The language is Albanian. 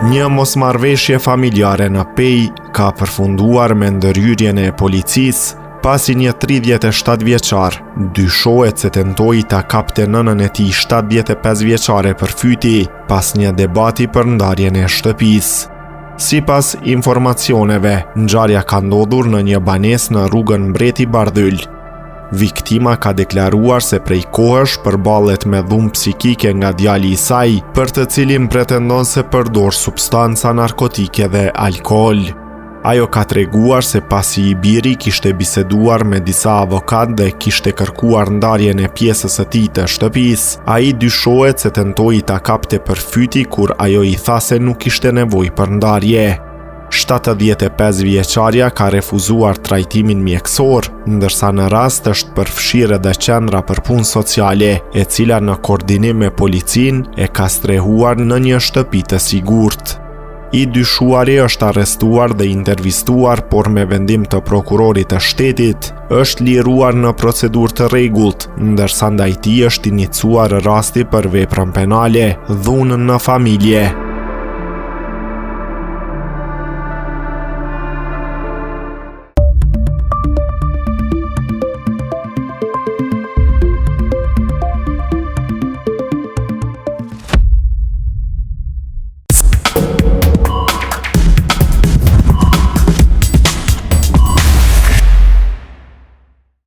Një mosmarrveshje familjare në Pej ka përfunduar me ndërhyrjen e policisë pasi një 37 vjeçar dyshohet se tentoi ta kapte nënën e tij 75 vjeçare për fyti pas një debati për ndarjen e shtëpisë. Sipas informacioneve, ngjarja ka ndodhur në një banesë në rrugën Mbreti Bardhyl. Viktima ka deklaruar se prej kohësh përballet me dhunë psikike nga djali i saj, për të cilin pretendon se përdor substanca narkotike dhe alkool. Ajo ka treguar se pasi i biri kishte biseduar me disa avokat dhe kishte kërkuar ndarjen e pjesës së tij të shtëpisë, ai dyshohet se tentoi ta kapte për fyti kur ajo i tha se nuk kishte nevojë për ndarje. 75 vjeçarja ka refuzuar trajtimin mjekësor, ndërsa në rast është përfshirë edhe qendra për punë sociale, e cila në koordinim me policinë e ka strehuar në një shtëpi të sigurt. I dyshuari është arrestuar dhe intervistuar, por me vendim të prokurorit të shtetit, është liruar në procedurë të rregullt, ndërsa ndaj tij është iniciuar rasti për veprën penale, dhunë në familje.